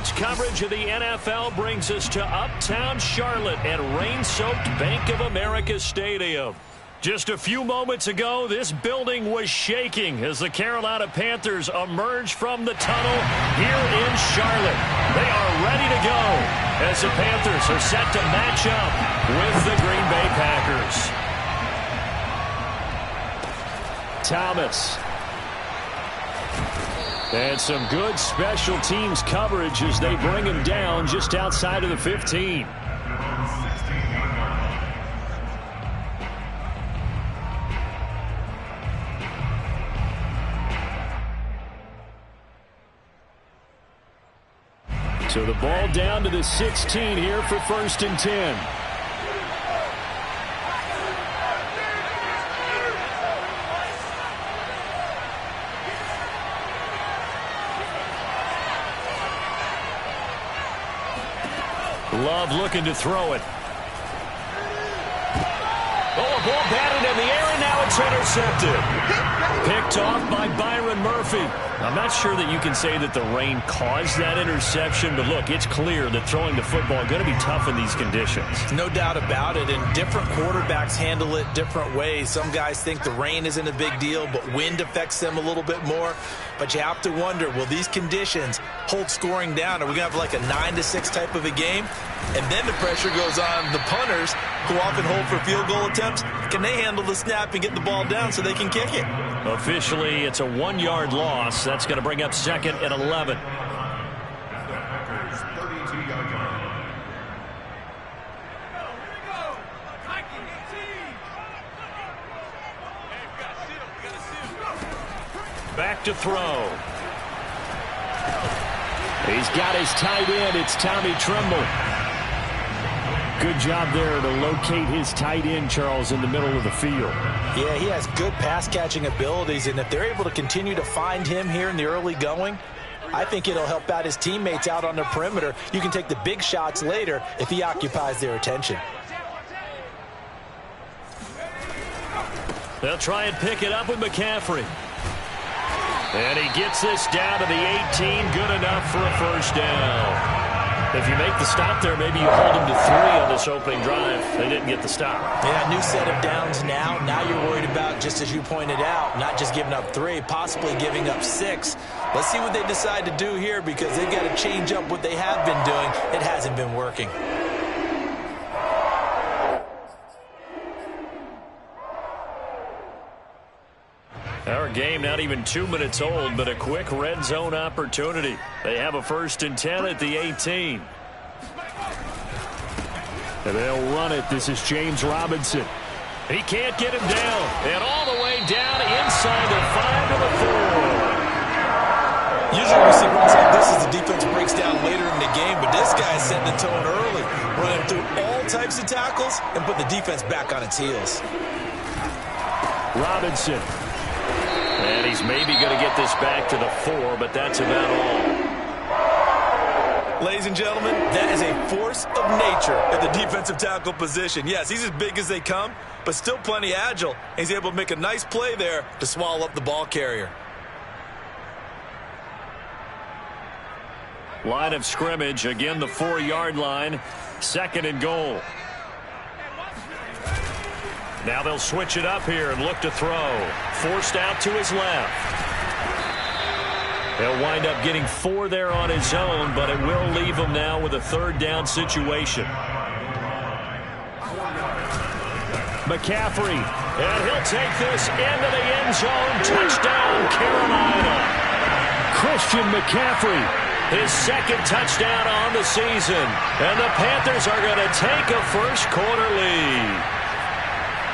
Sports coverage of the NFL brings us to uptown Charlotte at rain-soaked Bank of America Stadium. Just a few moments ago, this building was shaking as the Carolina Panthers emerged from the tunnel here in Charlotte. They are ready to go as the Panthers are set to match up with the Green Bay Packers. Thomas. And some good special teams coverage as they bring him down just outside of the 15. So the ball down to the 16 here for 1st and 10. Love looking to throw it. Oh, a ball batted in the air, and now it's intercepted. Picked off by Byron Murphy. I'm not sure that you can say that the rain caused that interception, but look, it's clear that throwing the football is going to be tough in these conditions. No doubt about it, and different quarterbacks handle it different ways. Some guys think the rain isn't a big deal, but wind affects them a little bit more. But you have to wonder, will these conditions hold scoring down? Are we going to have like a 9-6 type of a game? And then the pressure goes on the punters, who often hold for field goal attempts. Can they handle the snap and get the ball down so they can kick it? Officially, it's a 1-yard loss. That's going to bring up 2nd and 11. Back to throw. He's got his tight end. It's Tommy Tremble. Good job there to locate his tight end, Charles, in the middle of the field. Yeah, he has good pass-catching abilities, and if they're able to continue to find him here in the early going, I think it'll help out his teammates out on the perimeter. You can take the big shots later if he occupies their attention. They'll try and pick it up with McCaffrey. And he gets this down to the 18, good enough for a 1st down. If you make the stop there, maybe you hold him to 3 on this opening drive. They didn't get the stop. Yeah, new set of downs now. Now you're worried about, just as you pointed out, not just giving up 3, possibly giving up 6. Let's see what they decide to do here, because they've got to change up what they have been doing. It hasn't been working. Our game not even 2 minutes old, but a quick red zone opportunity. They have a 1st and 10 at the 18. And they'll run it. This is James Robinson. He can't get him down. And all the way down inside the 5 to the 4. Usually we see runs like this as the defense breaks down later in the game, but this guy is setting the tone early, running through all types of tackles and put the defense back on its heels. Robinson. And he's maybe going to get this back to the 4, but that's about all. Ladies and gentlemen, that is a force of nature at the defensive tackle position. Yes, he's as big as they come, but still plenty agile. He's able to make a nice play there to swallow up the ball carrier. Line of scrimmage, again the 4-yard line, 2nd and goal. Now they'll switch it up here and look to throw. Forced out to his left. He'll wind up getting 4 there on his own, but it will leave him now with a 3rd down situation. McCaffrey, and he'll take this into the end zone. Touchdown, Carolina. Christian McCaffrey, his 2nd touchdown on the season. And the Panthers are going to take a 1st quarter lead.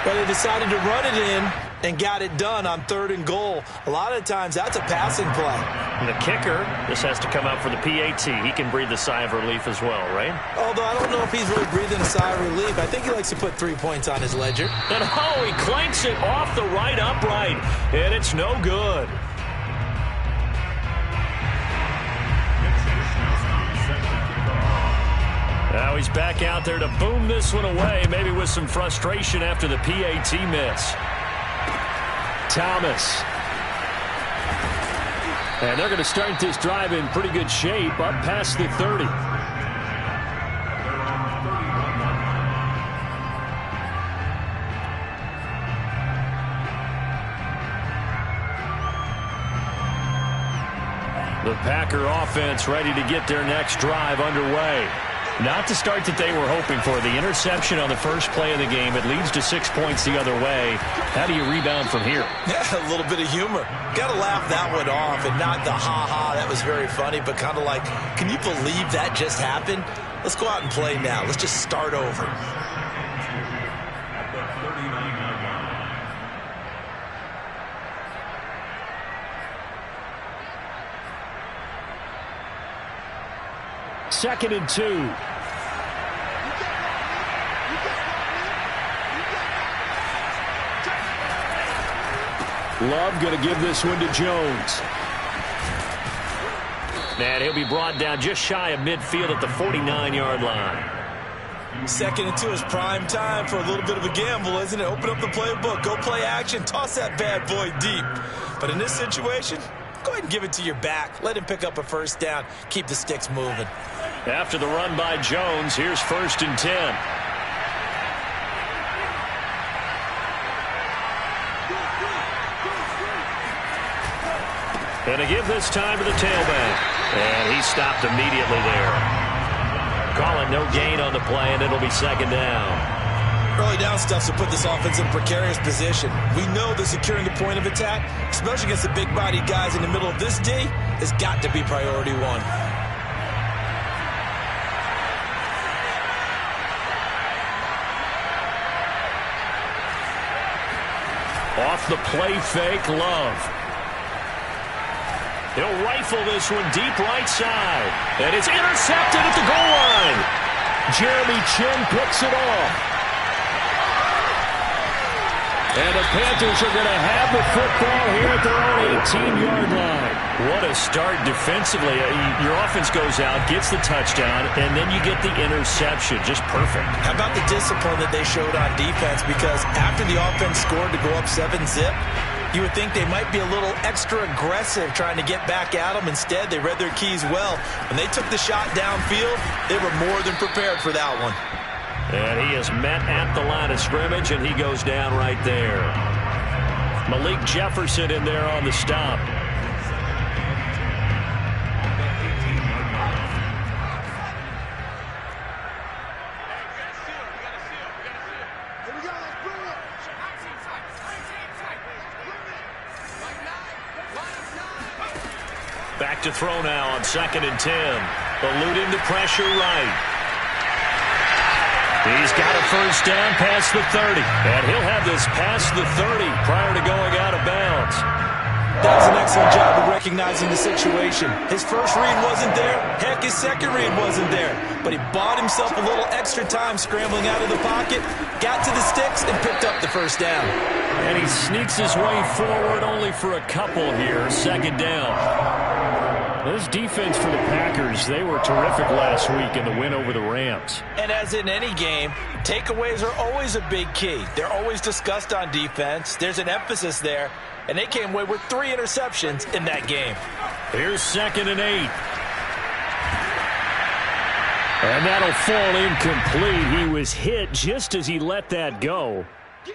But they decided to run it in and got it done on 3rd and goal. A lot of times that's a passing play. And the kicker, this has to come out for the PAT. He can breathe a sigh of relief as well, right? Although I don't know if he's really breathing a sigh of relief. I think he likes to put 3 points on his ledger. And oh, he clanks it off the right upright. And it's no good. Now he's back out there to boom this one away, maybe with some frustration after the PAT miss. Thomas. And they're going to start this drive in pretty good shape, up past the 30. The Packer offense ready to get their next drive underway. Not the start that they were hoping for. The interception on the first play of the game. It leads to 6 points the other way. How do you rebound from here? Yeah, a little bit of humor. Got to laugh that one off, and not the ha-ha. That was very funny, but kind of like, can you believe that just happened? Let's go out and play now. Let's just start over. Second and 2. Love going to give this one to Jones. And he'll be brought down just shy of midfield at the 49-yard line. Second and 2 is prime time for a little bit of a gamble, isn't it? Open up the playbook, go play action, toss that bad boy deep. But in this situation, go ahead and give it to your back. Let him pick up a first down. Keep the sticks moving. After the run by Jones, here's 1st and 10. And to give this time to the tailback. And he stopped immediately there. Calling no gain on the play, and it'll be 2nd down. Early down stuff to put this offense in a precarious position. We know that securing the point of attack, especially against the big-bodied guys in the middle of this D, has got to be priority one. Off the play fake, Love. He'll rifle this one deep right side. And it's intercepted at the goal line. Jeremy Chin picks it off. And the Panthers are going to have the football here at their own 18-yard line. What a start defensively. Your offense goes out, gets the touchdown, and then you get the interception. Just perfect. How about the discipline that they showed on defense? Because after the offense scored to go up 7-zip, you would think they might be a little extra aggressive trying to get back at them. Instead, they read their keys well. When they took the shot downfield, they were more than prepared for that one. And he is met at the line of scrimmage, and he goes down right there. Malik Jefferson in there on the stop. Back to throw now on 2nd and 10. Eluding the pressure right. He's got a first down past the 30. And he'll have this past the 30 prior to going out of bounds. That was an excellent job of recognizing the situation. His first read wasn't there. Heck, his second read wasn't there. But he bought himself a little extra time scrambling out of the pocket, got to the sticks, and picked up the first down. And he sneaks his way forward only for a couple here. 2nd down. This defense for the Packers, they were terrific last week in the win over the Rams. And as in any game, takeaways are always a big key. They're always discussed on defense. There's an emphasis there. And they came away with 3 interceptions in that game. Here's 2nd and 8. And that'll fall incomplete. He was hit just as he let that go.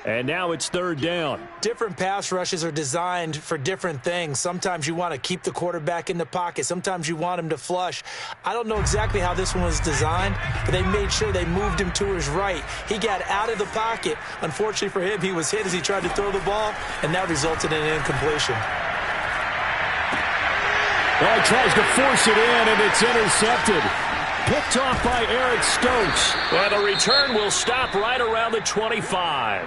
And now it's 3rd down. Different pass rushes are designed for different things. Sometimes you want to keep the quarterback in the pocket. Sometimes you want him to flush. I don't know exactly how this one was designed, but they made sure they moved him to his right. He got out of the pocket. Unfortunately for him, he was hit as he tried to throw the ball, and that resulted in an incompletion. Well, he tries to force it in, and it's intercepted. Picked off by Eric Stokes. Well, the return will stop right around the 25.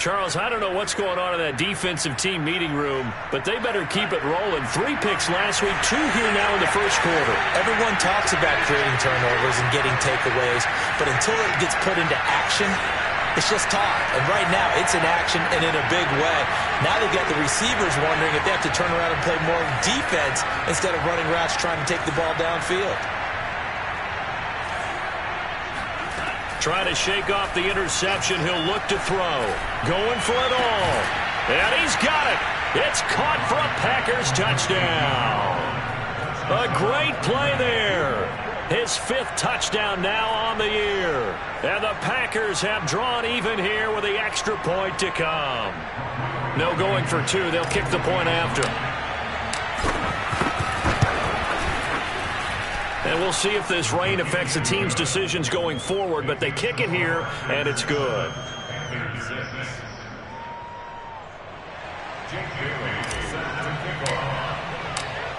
Charles, I don't know what's going on in that defensive team meeting room, but they better keep it rolling. 3 picks last week, 2 here now in the first quarter. Everyone talks about creating turnovers and getting takeaways, but until it gets put into action, it's just talk. And right now, it's in action and in a big way. Now they've got the receivers wondering if they have to turn around and play more defense instead of running routes trying to take the ball downfield. Trying to shake off the interception. He'll look to throw. Going for it all. And he's got it. It's caught for a Packers his touchdown. A great play there. His 5th touchdown now on the year. And the Packers have drawn even here with the extra point to come. No going for 2. They'll kick the point after. And we'll see if this rain affects the team's decisions going forward, but they kick it here, and it's good.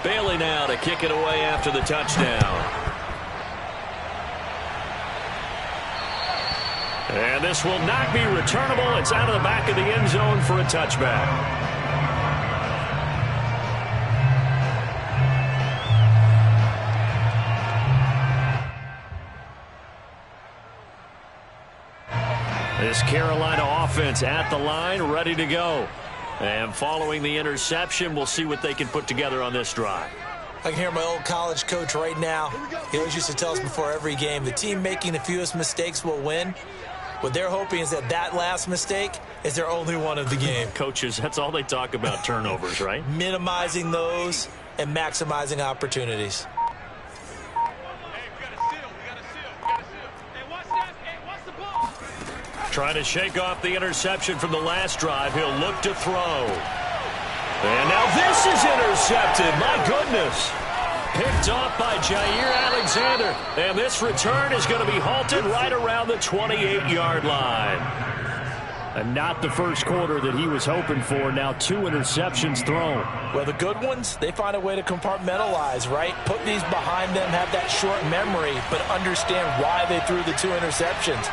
Bailey now to kick it away after the touchdown. And this will not be returnable. It's out of the back of the end zone for a touchback. This Carolina offense at the line, ready to go. And following the interception, we'll see what they can put together on this drive. I can hear my old college coach right now. He always used to tell us before every game, the team making the fewest mistakes will win. What they're hoping is that last mistake is their only one of the game. Coaches, that's all they talk about, turnovers, right? Minimizing those and maximizing opportunities. Trying to shake off the interception from the last drive. He'll look to throw. And now this is intercepted. My goodness. Picked off by Jair Alexander. And this return is going to be halted right around the 28-yard line. And not the first quarter that he was hoping for. Now 2 interceptions thrown. Well, the good ones, they find a way to compartmentalize, right? Put these behind them, have that short memory, but understand why they threw the 2 interceptions.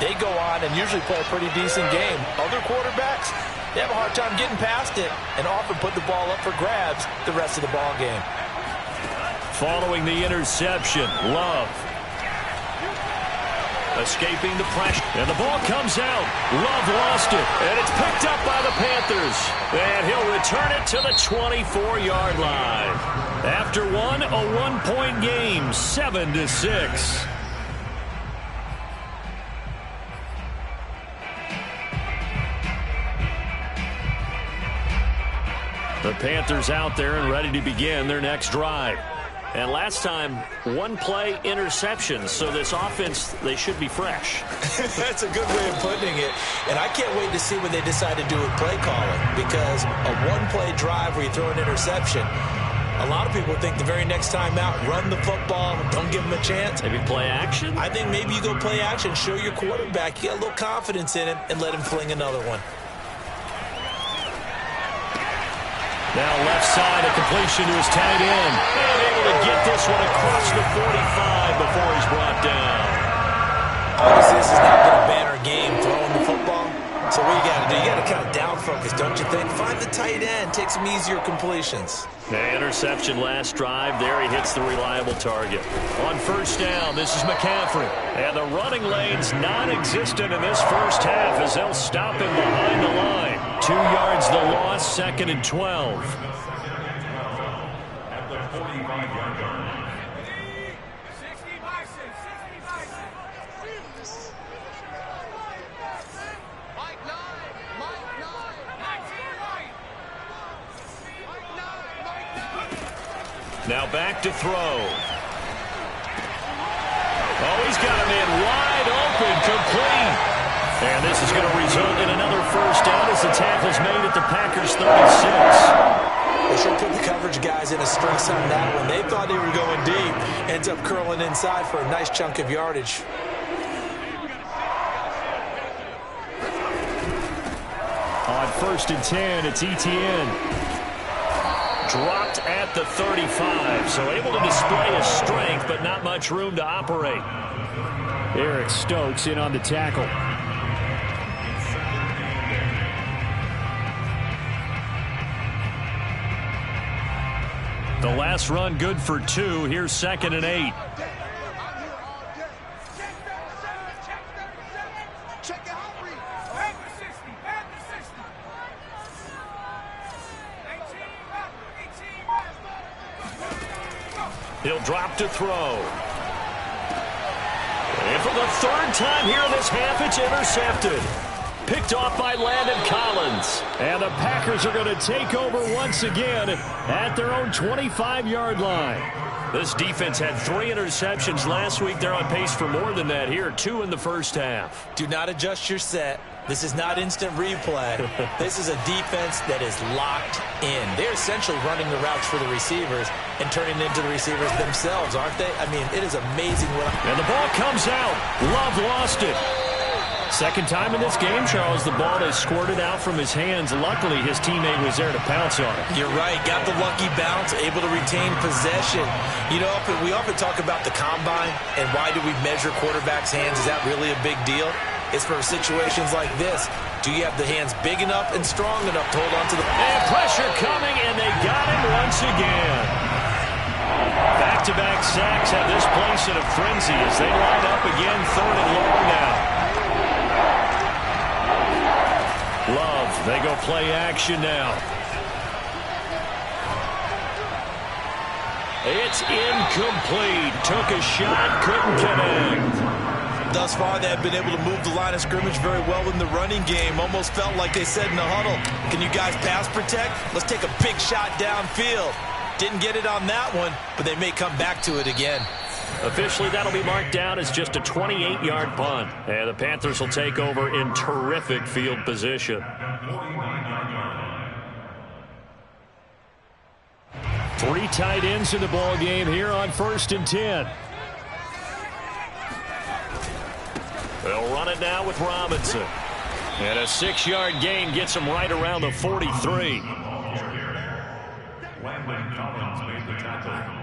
They go on and usually play a pretty decent game. Other quarterbacks, they have a hard time getting past it and often put the ball up for grabs the rest of the ball game. Following the interception, Love. Escaping the pressure. And the ball comes out. Love lost it. And it's picked up by the Panthers. And he'll return it to the 24-yard line. After one, a 1-point game, 7-6. The Panthers out there and ready to begin their next drive. And last time, 1-play interception. So this offense, they should be fresh. That's a good way of putting it. And I can't wait to see what they decide to do with play calling. Because a 1-play drive where you throw an interception, a lot of people think the very next time out, run the football, don't give them a chance. Maybe play action? I think maybe you go play action, show your quarterback, you got a little confidence in him, and let him fling another one. Now left side, a completion to his tight end. And able to get this one across the 45 before he's brought down. Obviously, this has not been a banner game throwing the football. So what you got to do, you got to kind of down focus, don't you think? Find the tight end, take some easier completions. The interception last drive. There he hits the reliable target. On first down, this is McCaffrey. And the running lane's non-existent in this first half as they'll stop him behind the line. 2 yards the loss, 2nd and 12. At the 45-yard line. Now back to throw. Oh, he's got him in wide open, complete. And this is going to result in another first down as the tackle's made at the Packers' 36. They should put the coverage guys in a stress on that one. They thought they were going deep. Ends up curling inside for a nice chunk of yardage. On 1st and 10, it's ETN. Dropped at the 35, so able to display his strength, but not much room to operate. Eric Stokes in on the tackle. The last run good for 2. Here's 2nd and 8. He'll drop to throw. And for the 3rd time here in this half, it's intercepted. Picked off by Landon Collins. And the Packers are going to take over once again at their own 25-yard line. This defense had 3 interceptions last week. They're on pace for more than that here, 2 in the first half. Do not adjust your set. This is not instant replay. This is a defense that is locked in. They're essentially running the routes for the receivers and turning into the receivers themselves, aren't they? I mean, it is amazing. And the ball comes out. Love lost it. Second time in this game, Charles, the ball is squirted out from his hands. Luckily, his teammate was there to pounce on it. You're right. Got the lucky bounce, able to retain possession. You know, we often talk about the combine and why do we measure quarterbacks' hands. Is that really a big deal? It's for situations like this. Do you have the hands big enough and strong enough to hold on to the... And pressure coming, and they got him once again. Back-to-back sacks have this place in a frenzy as they line up again, 3rd and long now. Love, they go play action now. It's incomplete. Took a shot, couldn't connect. Thus far, they have been able to move the line of scrimmage very well in the running game. Almost felt like they said in the huddle, can you guys pass protect? Let's take a big shot downfield. Didn't get it on that one, but they may come back to it again. Officially, that'll be marked down as just a 28-yard punt. And the Panthers will take over in terrific field position. 3 tight ends in the ball game here on 1st and 10. They'll run it now with Robinson. And a 6-yard gain gets him right around the 43. Landon Collins made the tackle.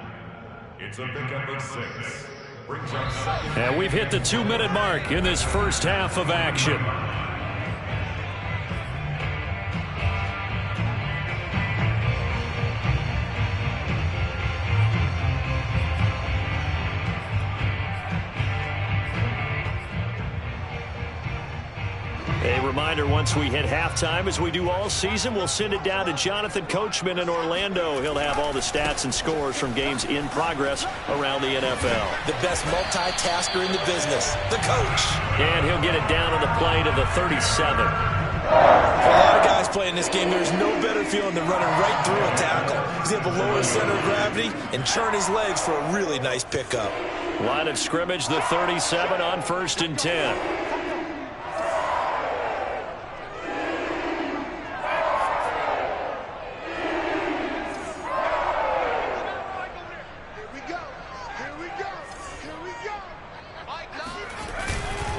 It's a pickup of 6. Brings up 2nd. And we've hit the 2-minute mark in this first half of action. A reminder, once we hit halftime, as we do all season, we'll send it down to Jonathan Coachman in Orlando. He'll have all the stats and scores from games in progress around the NFL. The best multitasker in the business, the coach. And he'll get it down on the play to the 37. For a lot of guys playing this game, there's no better feeling than running right through a tackle. He's able to lower his center of gravity and churn his legs for a really nice pickup. Line of scrimmage, the 37 on 1st and 10.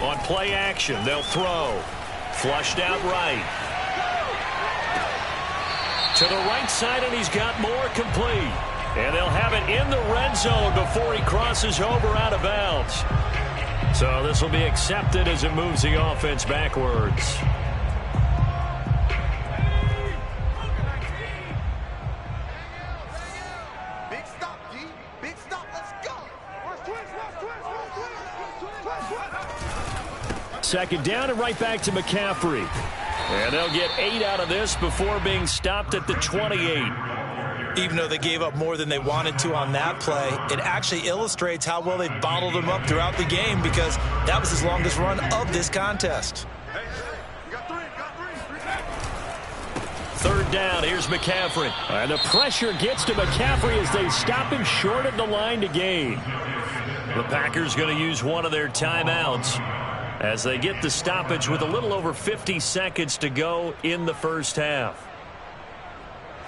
On play action, they'll throw. Flushed out right. To the right side, and he's got more complete. And they'll have it in the red zone before he crosses over out of bounds. So this will be accepted as it moves the offense backwards. Big stop, G. Big stop. Let's go. Second down and right back to McCaffrey. And they'll get 8 out of this before being stopped at the 28. Even though they gave up more than they wanted to on that play, it actually illustrates how well they've bottled them up throughout the game because that was his longest run of this contest. Third down, here's McCaffrey. And the pressure gets to McCaffrey as they stop him short of the line to gain. The Packers going to use one of their timeouts as they get the stoppage with a little over 50 seconds to go in the first half.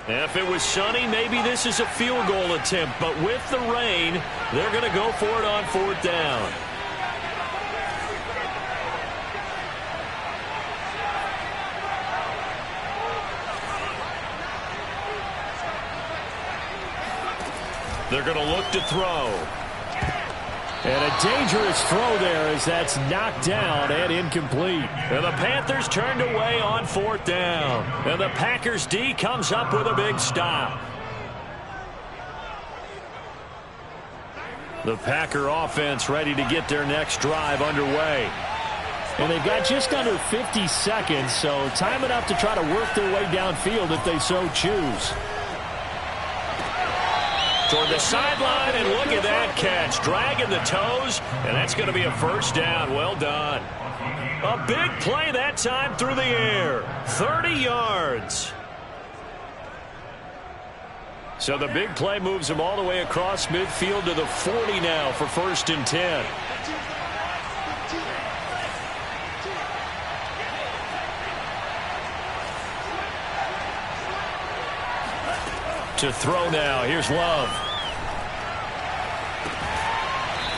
If it was sunny, maybe this is a field goal attempt, but with the rain, they're going to go for it on 4th down. They're going to look to throw. And a dangerous throw there as that's knocked down and incomplete. And the Panthers turned away on 4th down. And the Packers D comes up with a big stop. The Packer offense ready to get their next drive underway. And they've got just under 50 seconds, so time enough to try to work their way downfield if they so choose. Toward the sideline, and look at that catch. Dragging the toes, and that's going to be a first down. Well done. A big play that time through the air. 30 yards. So the big play moves him all the way across midfield to the 40 now for 1st and 10. To throw now. Here's Love.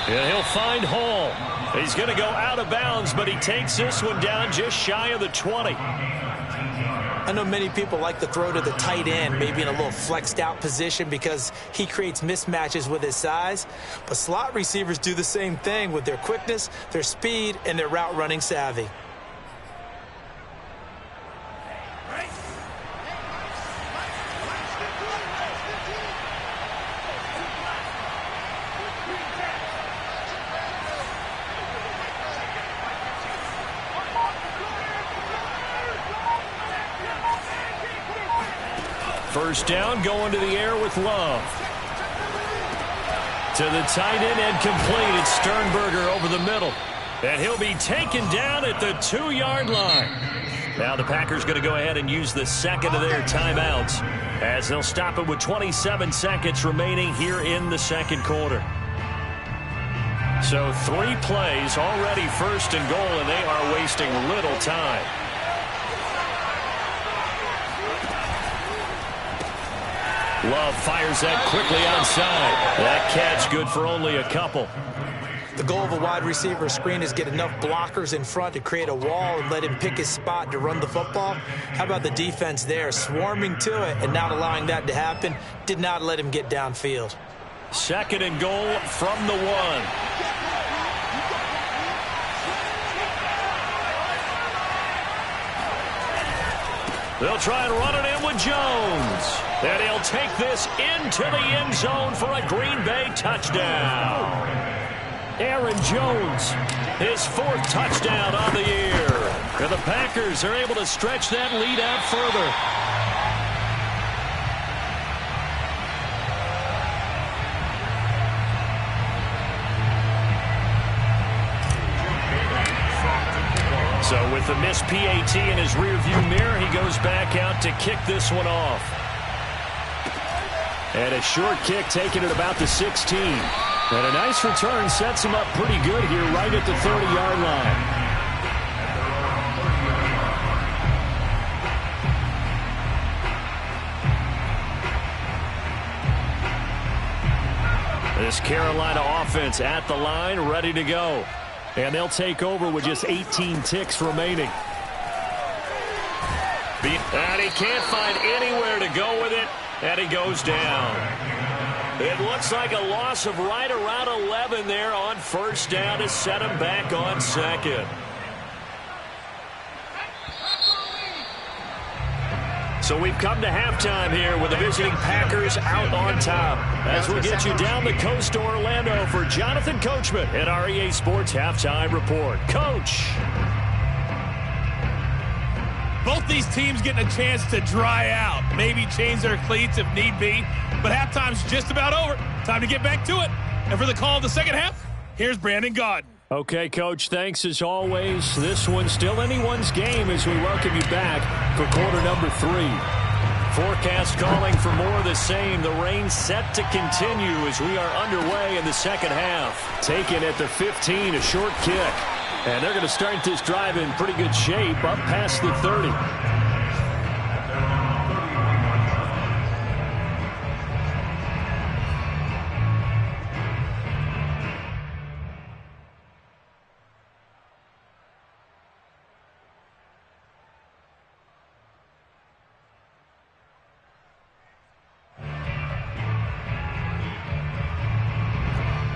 And he'll find Hall. He's going to go out of bounds, but he takes this one down just shy of the 20. I know many people like to throw to the tight end, maybe in a little flexed out position because he creates mismatches with his size. But slot receivers do the same thing with their quickness, their speed, and their route running savvy. First down, going to the air with Love. To the tight end and complete. It's Sternberger over the middle. And he'll be taken down at the 2-yard line. Now the Packers going to go ahead and use the second of their timeouts as they'll stop it with 27 seconds remaining here in the second quarter. So 3 plays already 1st and goal, and they are wasting little time. Love fires that quickly outside. That catch good for only a couple. The goal of a wide receiver screen is get enough blockers in front to create a wall and let him pick his spot to run the football. How about the defense there, swarming to it and not allowing that to happen? Did not let him get downfield. 2nd and goal from the 1. They'll try and run it in with Jones. And he'll take this into the end zone for a Green Bay touchdown. Aaron Jones, his 4th touchdown on the year. And the Packers are able to stretch that lead out further. So with the missed PAT in his rearview mirror, he goes back out to kick this one off. And a short kick taken at about the 16. And a nice return sets him up pretty good here right at the 30-yard line. This Carolina offense at the line, ready to go. And they'll take over with just 18 ticks remaining. And he can't find anywhere to go with it, and he goes down. It looks like a loss of right around 11 there on 1st down to set him back on 2nd. So we've come to halftime here with the visiting Packers out on top. As we'll get you down the coast to Orlando for Jonathan Coachman at our EA Sports Halftime Report. Coach. Both these teams getting a chance to dry out, maybe change their cleats if need be, but halftime's just about over. Time to get back to it. And for the call of the second half, here's Brandon Gaudin. Okay, Coach, thanks as always. This one's still anyone's game as we welcome you back for quarter number 3. Forecast calling for more of the same. The rain set to continue as we are underway in the second half. Taken at the 15, a short kick. And they're going to start this drive in pretty good shape up past the 30.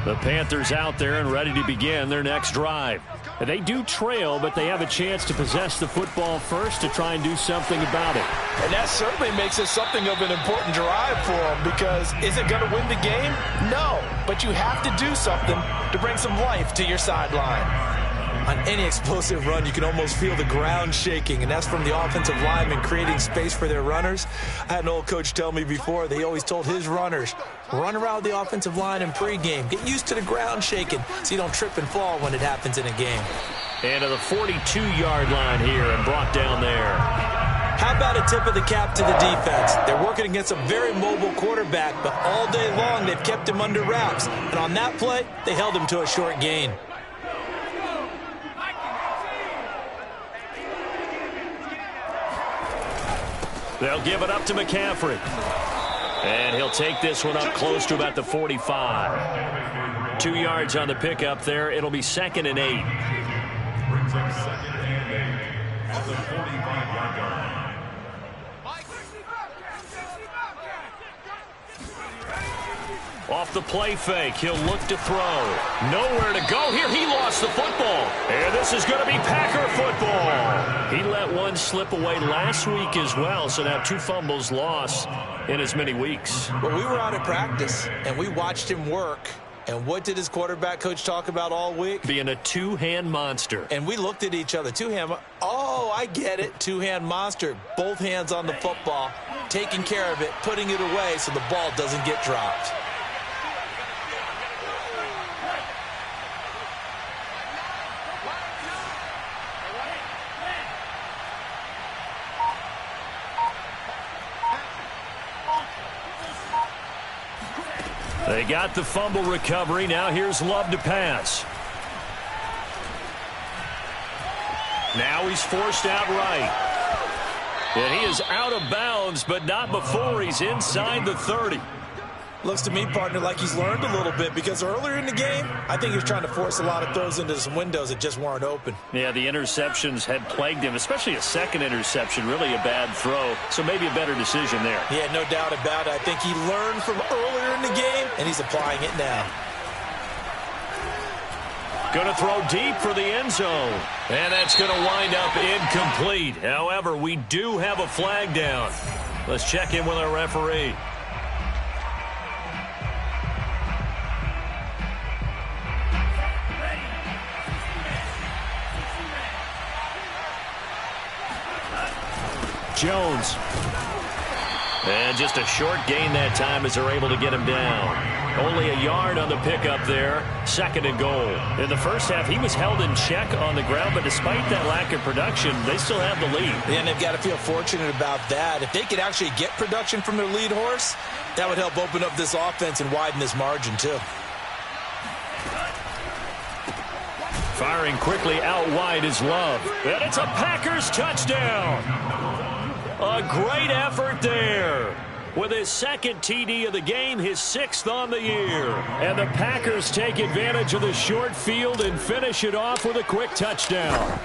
The Panthers out there and ready to begin their next drive. And they do trail, but they have a chance to possess the football first to try and do something about it. And that certainly makes it something of an important drive for them, because is it going to win the game? No, but you have to do something to bring some life to your sideline. On any explosive run, you can almost feel the ground shaking, and that's from the offensive linemen creating space for their runners. I had an old coach tell me before, they always told his runners, run around the offensive line in pregame. Get used to the ground shaking so you don't trip and fall when it happens in a game. And to the 42-yard line here and brought down there. How about a tip of the cap to the defense? They're working against a very mobile quarterback, but all day long they've kept him under wraps. And on that play, they held him to a short gain. They'll give it up to McCaffrey. And he'll take this one up close to about the 45. 2 yards on the pickup there. It'll be 2nd and 8. Brings up 2nd and 8 at the 45-yard line. Off the play fake, he'll look to throw. Nowhere to go here. He lost the football. And this is going to be Packer football. He let one slip away last week as well, so now 2 fumbles lost in as many weeks. Well, we were out at practice, and we watched him work. And what did his quarterback coach talk about all week? Being a two-hand monster. And we looked at each other. Two-hand. Oh, I get it. Two-hand monster. Both hands on the football, taking care of it, putting it away so the ball doesn't get dropped. They got the fumble recovery. Now here's Love to pass. Now he's forced out right. And he is out of bounds, but not before he's inside the 30. Looks to me, partner, like he's learned a little bit, because earlier in the game, I think he was trying to force a lot of throws into some windows that just weren't open. Yeah, the interceptions had plagued him, especially a second interception, really a bad throw. So maybe a better decision there. Yeah, no doubt about it. I think he learned from earlier in the game, and he's applying it now. Going to throw deep for the end zone. And that's going to wind up incomplete. However, we do have a flag down. Let's check in with our referee. Jones. And just a short gain that time as they're able to get him down. Only a yard on the pickup there. 2nd and goal. In the first half, he was held in check on the ground, but despite that lack of production, they still have the lead. And they've got to feel fortunate about that. If they could actually get production from their lead horse, that would help open up this offense and widen this margin, too. Firing quickly out wide is Love. And it's a Packers touchdown. A great effort there. With his 2nd TD of the game, his 6th on the year. And the Packers take advantage of the short field and finish it off with a quick touchdown.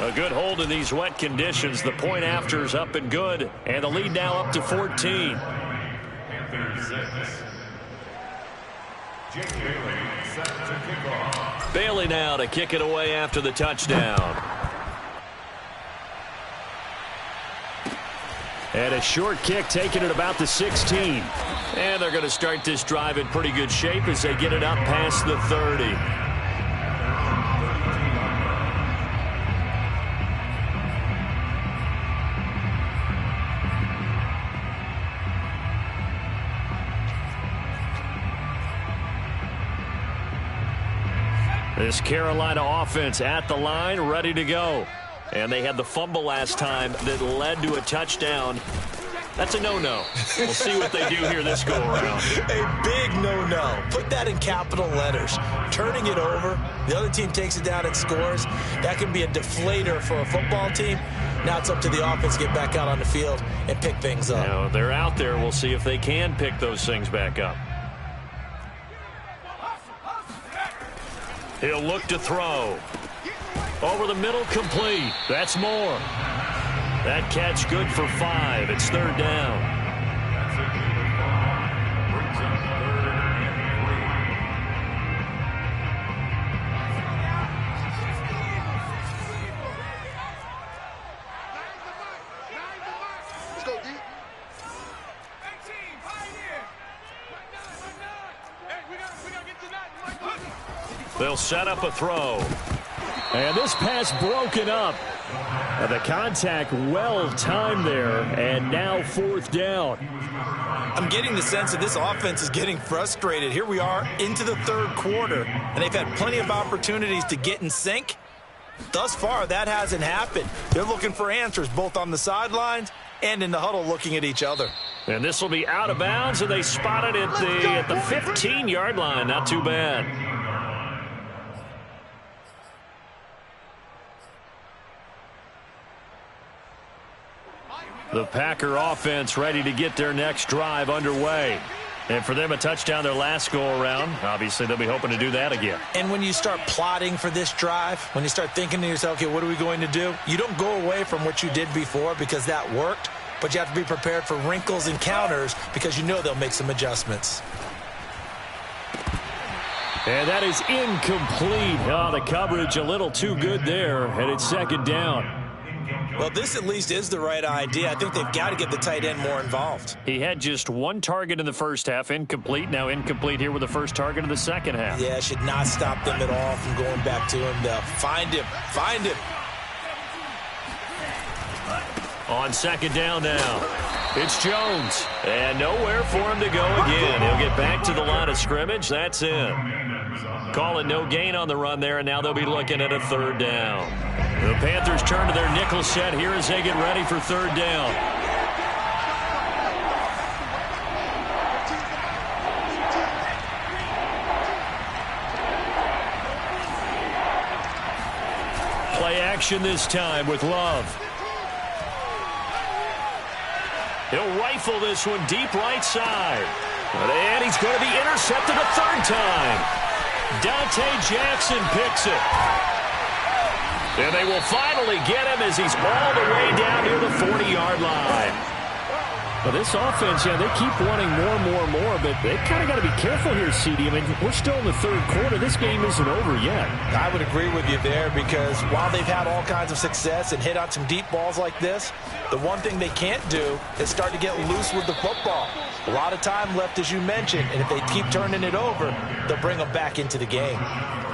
A good hold in these wet conditions. The point after is up and good. And the lead now up to 14. Panthers 6. Jake Bailey set to kick off. Bailey now to kick it away after the touchdown. And a short kick taken at about the 16. And they're going to start this drive in pretty good shape as they get it up past the 30. This Carolina offense at the line, ready to go. And they had the fumble last time that led to a touchdown. That's a no-no. We'll see what they do here this go-around. A big no-no. Put that in capital letters. Turning it over, the other team takes it down and scores. That can be a deflator for a football team. Now it's up to the offense to get back out on the field and pick things up. Now, they're out there. We'll see if they can pick those things back up. He'll look to throw. Over the middle, complete. That's more. That catch good for 5. It's 3rd down. That's a gain of 5. Brings up 3rd and 3. Let's go, D. They'll set up a throw. And this pass broken up. The contact well timed there, and now fourth down. I'm getting the sense that this offense is getting frustrated. Here we are into the third quarter, and they've had plenty of opportunities to get in sync. Thus far, that hasn't happened. They're looking for answers both on the sidelines and in the huddle looking at each other. And this will be out of bounds, and they spot it at the 15-yard line. Not too bad. The Packer offense ready to get their next drive underway. And for them, a touchdown their last go-around. Obviously, they'll be hoping to do that again. And when you start plotting for this drive, when you start thinking to yourself, okay, what are we going to do? You don't go away from what you did before because that worked, but you have to be prepared for wrinkles and counters because you know they'll make some adjustments. And that is incomplete. Oh, the coverage a little too good there, and it's second down. Well, this at least is the right idea. I think they've got to get the tight end more involved. He had just one target in the first half, incomplete. Now incomplete here with the first target of the second half. Yeah, should not stop them at all from going back to him. They'll find him. Find him. On second down now, it's Jones. And nowhere for him to go again. He'll get back to the line of scrimmage. That's it. Call it no gain on the run there, and now they'll be looking at a third down. The Panthers turn to their nickel set here as they get ready for third down. Play action this time with Love. He'll rifle this one deep right side. And he's going to be intercepted a third time. Dante Jackson picks it. And they will finally get him as he's all the way down near the 40-yard line. Well, this offense, yeah, they keep wanting more, but they kind of got to be careful here, CD. I mean, we're still in the third quarter. This game isn't over yet. I would agree with you there because while they've had all kinds of success and hit on some deep balls like this, the one thing they can't do is start to get loose with the football. A lot of time left, as you mentioned, and if they keep turning it over, they'll bring them back into the game.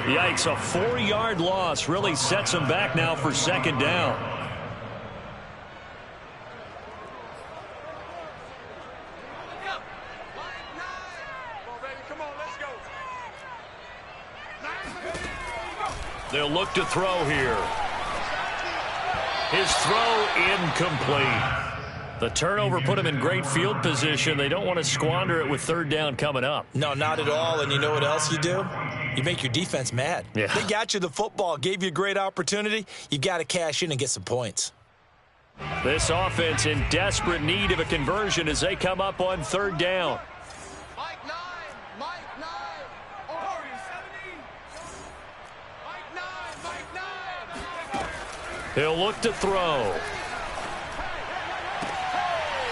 Yikes, a 4-yard loss really sets them back now for second down. They'll look to throw here. His throw incomplete. The turnover put him in great field position. They don't want to squander it with third down coming up. No, not at all. And you know what else you do? You make your defense mad. Yeah. They got you the football, gave you a great opportunity. You got to cash in and get some points. This offense in desperate need of a conversion as they come up on third down. He'll look to throw.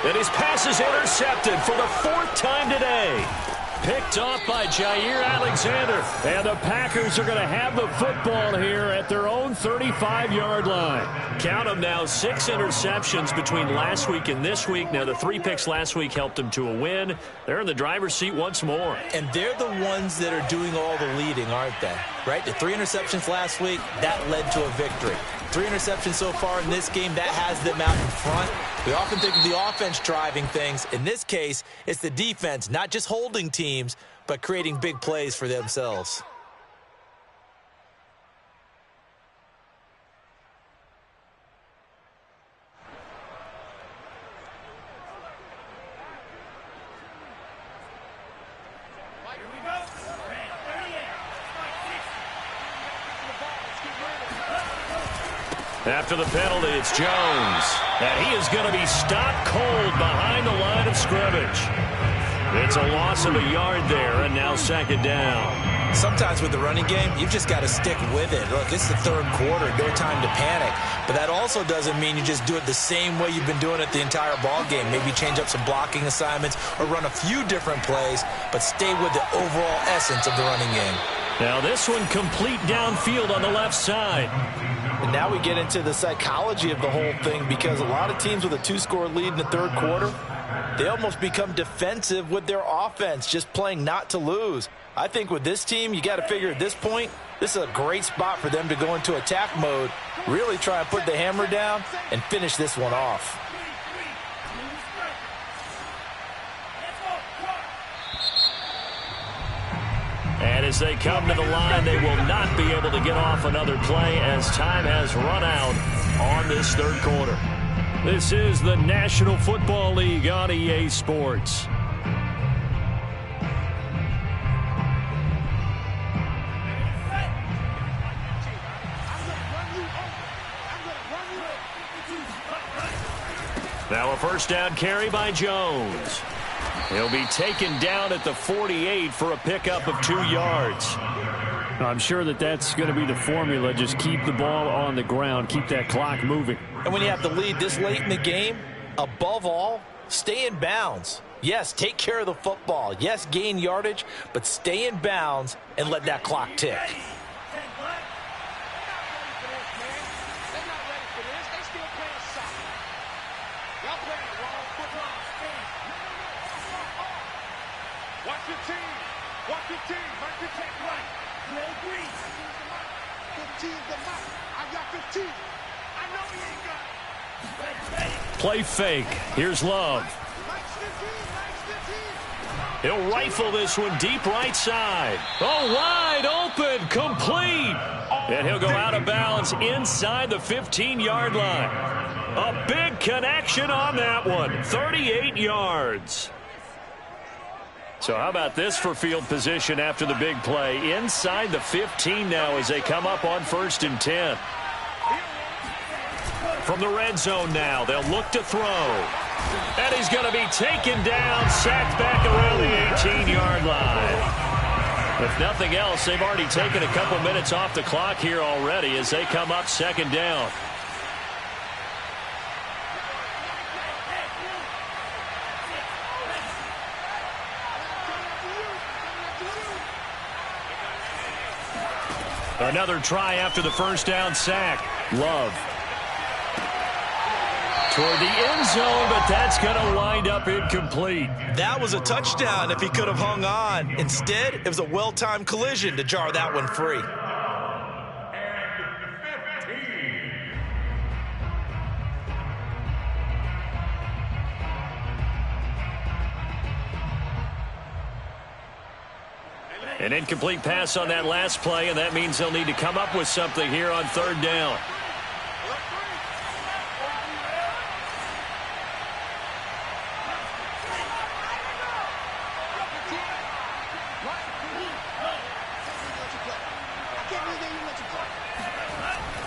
And his pass is intercepted for the fourth time today. Picked off by Jair Alexander. And the Packers are going to have the football here at their own 35-yard line. Count them now, 6 interceptions between last week and this week. Now, the 3 picks last week helped them to a win. They're in the driver's seat once more. And they're the ones that are doing all the leading, aren't they? Right? The 3 interceptions last week, that led to a victory. 3 interceptions so far in this game, that has them out in front. We often think of the offense driving things. In this case, it's the defense, not just holding teams, but creating big plays for themselves. After the penalty, it's Jones. And he is going to be stopped cold behind the line of scrimmage. It's a loss of a yard there, and now second down. Sometimes with the running game, you've just got to stick with it. Look, it's the third quarter, no time to panic. But that also doesn't mean you just do it the same way you've been doing it the entire ball game. Maybe change up some blocking assignments or run a few different plays, but stay with the overall essence of the running game. Now this one complete downfield on the left side. And now we get into the psychology of the whole thing because a lot of teams with a 2-score lead in the third quarter, they almost become defensive with their offense, just playing not to lose. I think with this team, you got to figure at this point, This is a great spot for them to go into attack mode, really try and put the hammer down and finish this one off. And as they come to the line, they will not be able to get off another play as time has run out on this third quarter. This is the National Football League on EA Sports. Now a first down carry by Jones. He'll be taken down at the 48 for a pickup of 2 yards. I'm sure that's going to be the formula. Just keep the ball on the ground. Keep that clock moving. And when you have the lead this late in the game, above all, stay in bounds. Yes, take care of the football. Yes, gain yardage, but stay in bounds and let that clock tick. Play fake. Here's Love. He'll rifle this one deep right side. Oh, wide open, complete. And he'll go out of bounds inside the 15-yard line. A big connection on that one, 38 yards. So how about this for field position after the big play? Inside the 15 now as they come up on 1st and 10. From the red zone now, they'll look to throw. And he's going to be taken down, sacked back around the 18-yard line. If nothing else, they've already taken a couple minutes off the clock here already as they come up 2nd down. Another try after the first down sack. Love. Toward the end zone, but that's going to wind up incomplete. That was a touchdown if he could have hung on. Instead, it was a well-timed collision to jar that one free. An incomplete pass on that last play, and that means they'll need to come up with something here on 3rd down.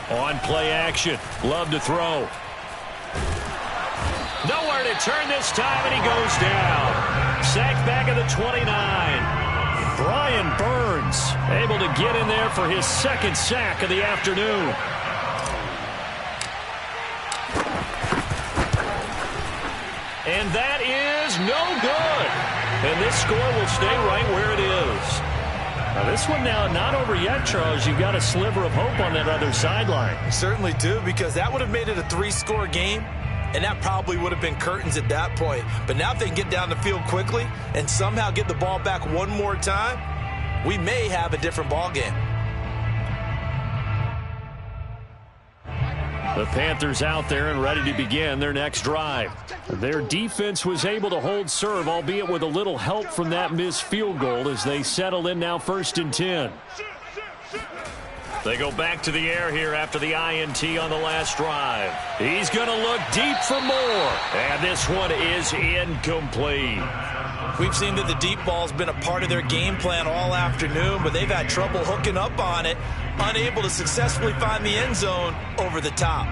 On play action, Love to throw. Nowhere to turn this time, and he goes down. Sacked back at the 29. Brian Burns able to get in there for his 2nd sack of the afternoon. And that is no good. And this score will stay right where it is. Now this one now not over yet, Charles. You've got a sliver of hope on that other sideline. Certainly do, because that would have made it a 3-score game, and that probably would have been curtains at that point. But now if they can get down the field quickly and somehow get the ball back one more time, we may have a different ball game. The Panthers out there and ready to begin their next drive. Their defense was able to hold serve, albeit with a little help from that missed field goal as they settle in now 1st and 10. They go back to the air here after the INT on the last drive. He's going to look deep for more. And this one is incomplete. We've seen that the deep ball's been a part of their game plan all afternoon, but they've had trouble hooking up on it, unable to successfully find the end zone over the top.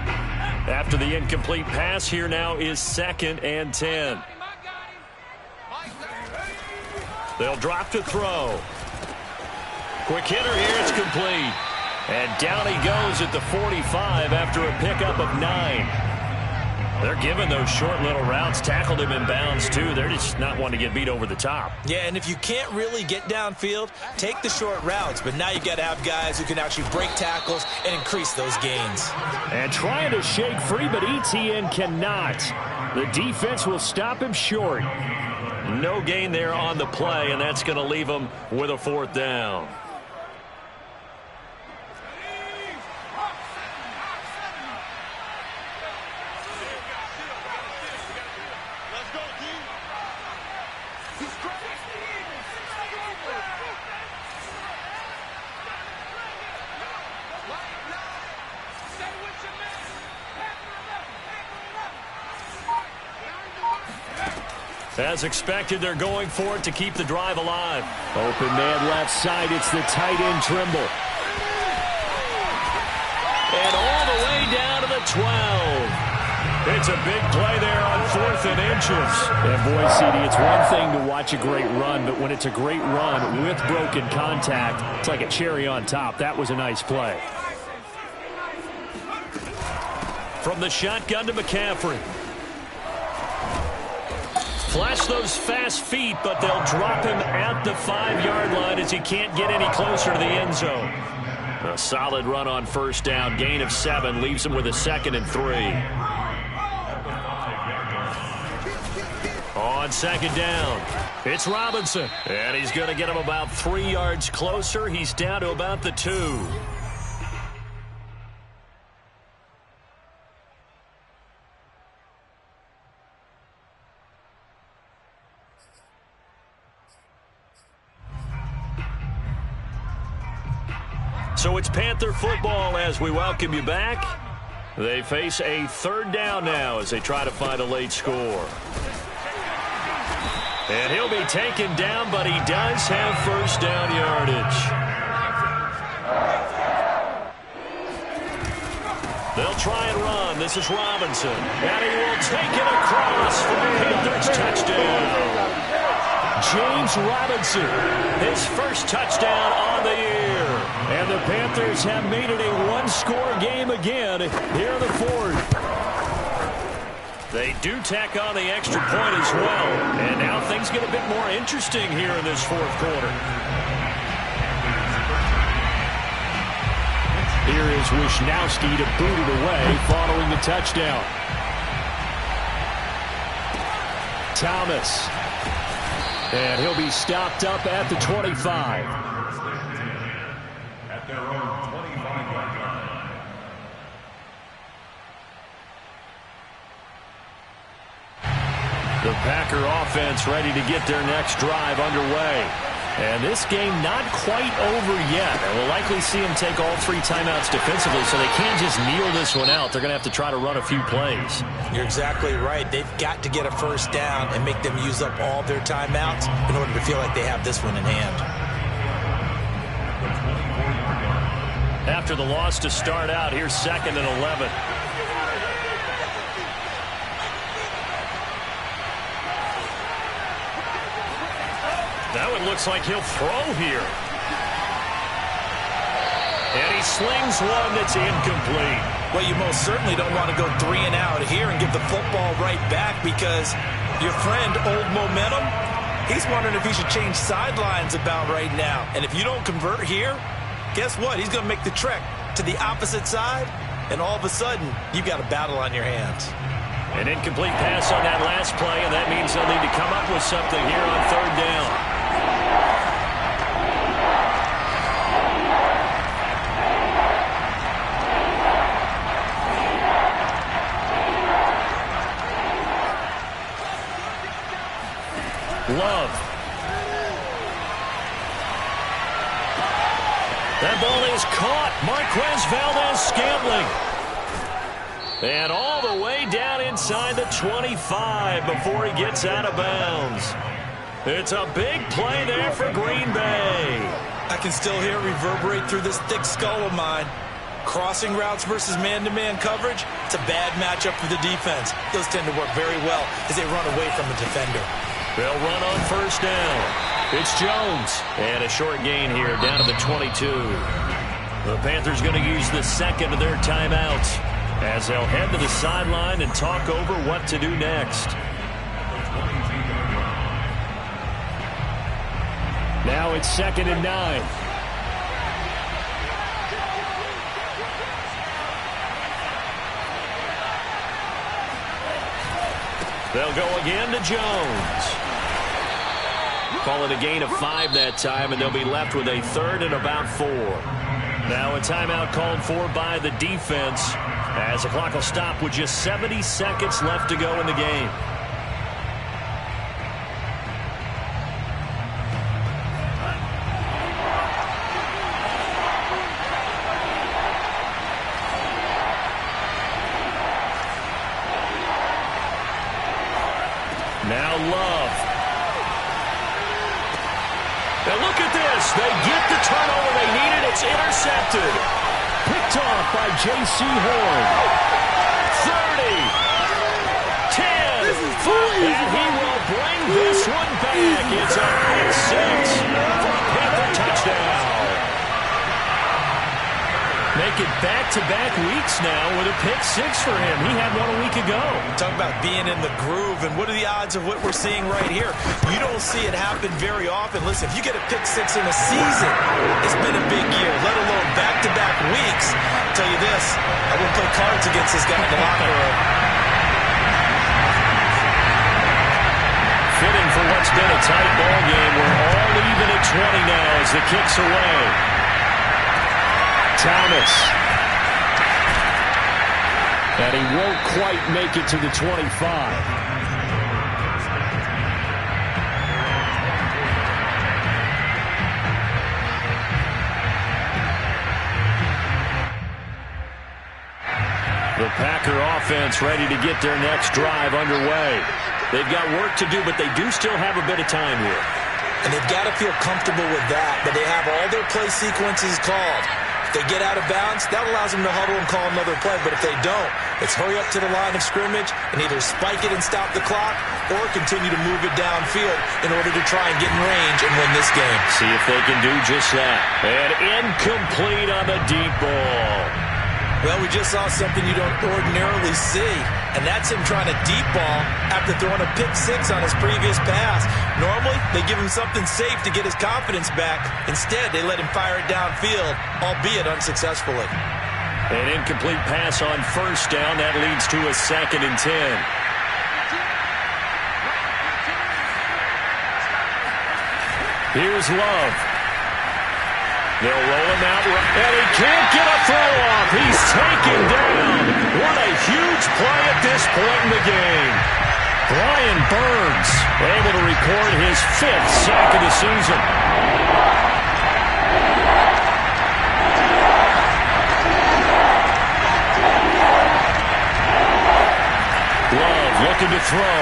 After the incomplete pass, here now is 2nd and 10. They'll drop to throw. Quick hitter here, it's complete. And down he goes at the 45 after a pickup of 9. They're giving those short little routes. Tackled him in bounds, too. They're just not wanting to get beat over the top. Yeah, and if you can't really get downfield, take the short routes. But now you got to have guys who can actually break tackles and increase those gains. And trying to shake free, but ETN cannot. The defense will stop him short. No gain there on the play, and that's going to leave him with a 4th down. As expected, they're going for it to keep the drive alive. Open man left side. It's the tight end Trimble. And all the way down to the 12. It's a big play there on 4th and inches. And boy, CD, it's one thing to watch a great run, but when it's a great run with broken contact, it's like a cherry on top. That was a nice play. From the shotgun to McCaffrey. Flash those fast feet, but they'll drop him at the 5-yard line as he can't get any closer to the end zone. A solid run on first down. Gain of 7 leaves him with a 2nd and 3. On 2nd down, it's Robinson. And he's going to get him about 3 yards closer. He's down to about the 2. So it's Panther football as we welcome you back. They face a 3rd down now as they try to find a late score. And he'll be taken down, but he does have first down yardage. They'll try and run. This is Robinson. And he will take it across for the Panthers touchdown. James Robinson, his first touchdown on the year. And the Panthers have made it a one-score game again here in the 4th. They do tack on the extra point as well. And now things get a bit more interesting here in this 4th quarter. Here is Wisnowski to boot it away following the touchdown. Thomas. And he'll be stopped up at the 25. At their own 25-yard line. The Packer offense ready to get their next drive underway. And this game not quite over yet. And we'll likely see them take all 3 timeouts defensively, so they can't just kneel this one out. They're going to have to try to run a few plays. You're exactly right. They've got to get a first down and make them use up all their timeouts in order to feel like they have this one in hand. After the loss to start out, here's 2nd and 11. That one looks like he'll throw here. And he slings one that's incomplete. Well, you most certainly don't want to go 3 and out here and give the football right back, because your friend, Old Momentum, he's wondering if he should change sidelines about right now. And if you don't convert here, guess what? He's going to make the trek to the opposite side, and all of a sudden, you've got a battle on your hands. An incomplete pass on that last play, and that means they'll need to come up with something here on 3rd down. Love. That ball is caught. Marquez Valdez-Scantling. And all the way down inside the 25 before he gets out of bounds. It's a big play there for Green Bay. I can still hear it reverberate through this thick skull of mine. Crossing routes versus man-to-man coverage, it's a bad matchup for the defense. Those tend to work very well as they run away from the defender. They'll run on first down. It's Jones. And a short gain here down to the 22. The Panthers going to use the 2nd of their timeouts as they'll head to the sideline and talk over what to do next. Now it's 2nd and 9. They'll go again to Jones. Call it a gain of 5 that time, and they'll be left with a 3rd and about 4. Now a timeout called for by the defense as the clock will stop with just 70 seconds left to go in the game. Now Love. And look at this. They get the turnover they needed. It's intercepted. Picked off by J.C. Horn. 30. 10. And he will bring this one back. It's a pick six for a Panther touchdown. Make it back-to-back weeks now with a pick six for him. He had one a week ago. Talk about being in the groove, and what are the odds of what we're seeing right here? You don't see it happen very often. Listen, if you get a pick six in a season, it's been a big year, let alone back-to-back weeks. I'll tell you this, I wouldn't play cards against this guy in the locker room. Fitting for what's been a tight ball game. We're all even at 20 now as the kick's away. Thomas. And he won't quite make it to the 25. The Packer offense ready to get their next drive underway. They've got work to do, but they do still have a bit of time here. And they've got to feel comfortable with that, but they have all their play sequences called. If they get out of bounds, that allows them to huddle and call another play. But if they don't, it's hurry up to the line of scrimmage and either spike it and stop the clock or continue to move it downfield in order to try and get in range and win this game. See if they can do just that. And incomplete on the deep ball. Well, we just saw something you don't ordinarily see, and that's him trying to deep ball after throwing a pick six on his previous pass. Normally, they give him something safe to get his confidence back. Instead, they let him fire it downfield, albeit unsuccessfully. An incomplete pass on first down. That leads to a 2nd and 10. Here's Love. They'll roll him out, and he can't get a throw off. He's taken down. What a huge play at this point in the game. Brian Burns able to record his 5th sack of the season. Love looking to throw.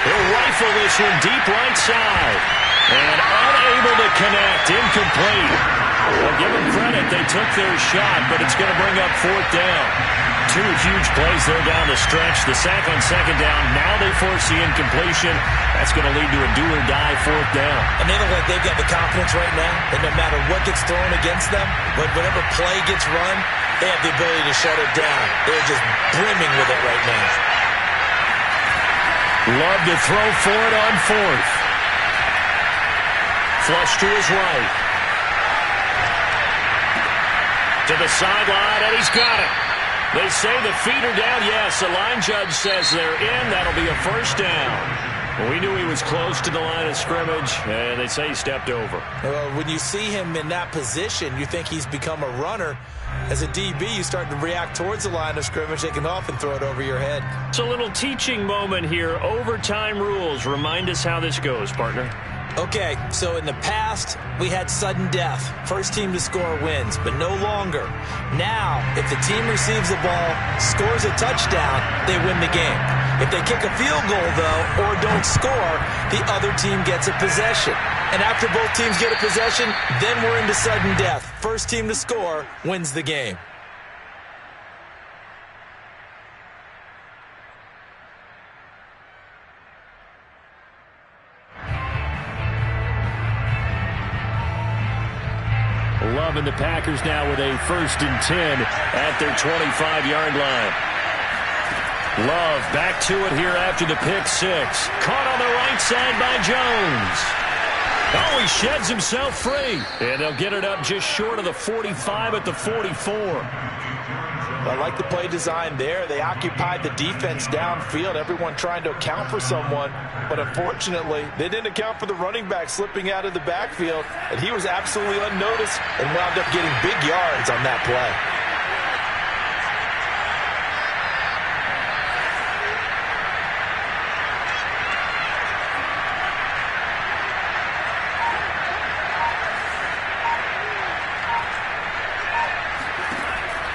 He'll rifle this one deep right side. And unable to connect, incomplete. Well, give them credit, they took their shot, but it's going to bring up 4th down. 2 huge plays there down the stretch. The sack on 2nd down, now they force the incompletion. That's going to lead to a do-or-die 4th down. And they look like they've got the confidence right now that no matter what gets thrown against them, whatever play gets run, they have the ability to shut it down. They're just brimming with it right now. Love to throw for it on 4th. Flush to his right. To the sideline, and he's got it. They say the feet are down. Yes, the line judge says they're in. That'll be a 1st down. Well, we knew he was close to the line of scrimmage, and they say he stepped over. Well, when you see him in that position, you think he's become a runner. As a DB, you start to react towards the line of scrimmage. They can often throw it over your head. It's a little teaching moment here. Overtime rules. Remind us how this goes, partner. Okay, so in the past, we had sudden death. First team to score wins, but no longer. Now, if the team receives the ball, scores a touchdown, they win the game. If they kick a field goal, though, or don't score, the other team gets a possession. And after both teams get a possession, then we're into sudden death. First team to score wins the game. Love and the Packers now with a 1st and 10 at their 25-yard line. Love back to it here after the pick six. Caught on the right side by Jones. Oh, he sheds himself free. And they'll get it up just short of the 45 at the 44. I like the play design there. They occupied the defense downfield, everyone trying to account for someone. But unfortunately, they didn't account for the running back slipping out of the backfield. And he was absolutely unnoticed and wound up getting big yards on that play.